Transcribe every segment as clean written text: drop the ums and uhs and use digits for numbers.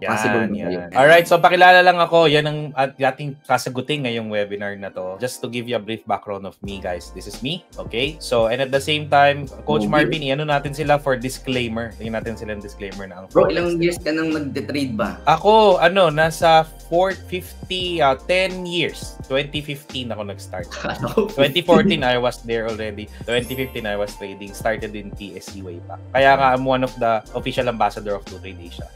Possible ba kayo? Alright, so pakilala lang ako. Yan ang ating sasagutin ngayong webinar na to. Just to give you a brief background of me, guys. This is me, okay? So, and at the same time, Coach Marvin, ano natin sila for disclaimer. Tingnan natin sila ng disclaimer na ang Bro, ilang years ka nang nagde-trade ba? Ako, nasa 10 years. 2015 ako nag-start. 2014, I was there already. 2015, I was trading. Started in PSE way back. Kaya nga, I'm one of the official ambassador of Trade Asia.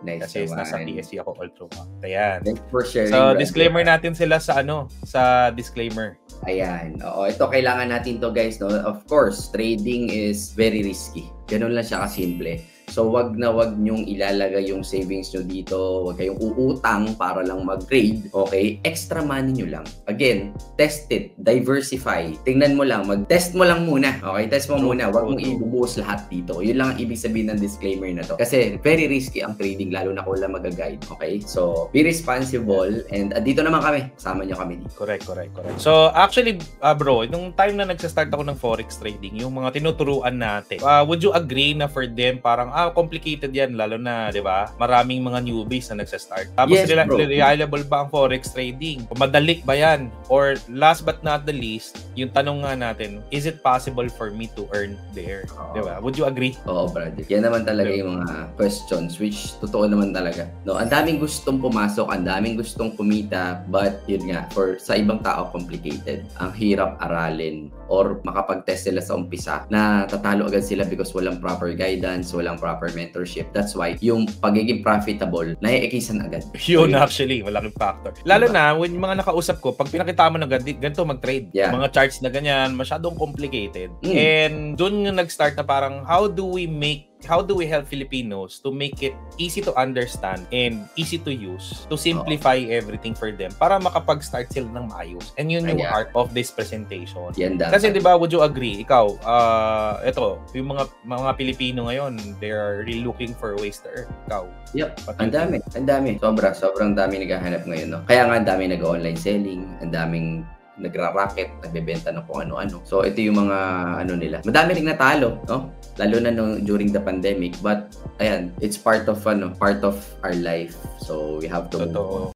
Nice. Kasi nasa PSE ako all through. Ayan. Thanks for sharing. So, disclaimer natin sila sa disclaimer. Ayan. Oo, ito kailangan natin to, guys, no? Of course, trading is very risky. Ganun lang siya kasimple. So, wag nyong ilalagay yung savings nyo dito. Wag kayong uutang para lang mag-trade. Okay? Extra money nyo lang. Again, test it. Diversify. Tingnan mo lang. Mag-test mo lang muna. Okay? Test mo muna. Wag mong ibubuhos lahat dito. Yun lang ang ibig sabihin ng disclaimer na to. Kasi very risky ang trading, lalo na kung wala mag-guide. Okay? So, be responsible. And dito naman kami. Kasama nyo kami dito. Correct. So, actually, bro, nung time na nagsa-start ako ng forex trading, yung mga tinuturuan natin, would you agree na for them, parang, complicated yan, lalo na, di ba? Maraming mga newbies na nagsa-start. Tapos, yes, reliable ba ang forex trading? Madali ba yan? Or last but not the least, yung tanong nga natin, is it possible for me to earn there? Di ba? Would you agree? Oo, brother. Yan naman talaga yung mga questions, which totoo naman talaga. No, ang daming gustong pumasok, ang daming gustong kumita, but yun nga, sa ibang tao, complicated. Ang hirap aralin or makapag-test sila sa umpisa na tatalo agad sila because walang proper guidance, walang proper mentorship. That's why yung pagiging profitable, naiikisan agad. Yun actually, malaking factor. Lalo na, when yung mga nakausap ko, pag pinakita mo na ganito mag-trade, mga charts na ganyan, masyadong complicated. And doon nga nag-start na parang, how do we help Filipinos to make it easy to understand and easy to use, to simplify everything for them para makapag-start sila ng maayos. And yun yung heart of this presentation. Kasi di ba, would you agree? Ikaw, ito, yung mga Pilipino ngayon, they are really looking for ways to earn. Ikaw. Yep. Ang dami. Sobrang dami naghahanap ngayon, no? Kaya nga, ang dami nag-online selling, ang daming nagra-racket, nagbebenta ng kung ano-ano. So, ito yung mga nila. Madami ring natalo, no? Lalo na during the pandemic. But, ayan, it's part of our life. So, we have to move on.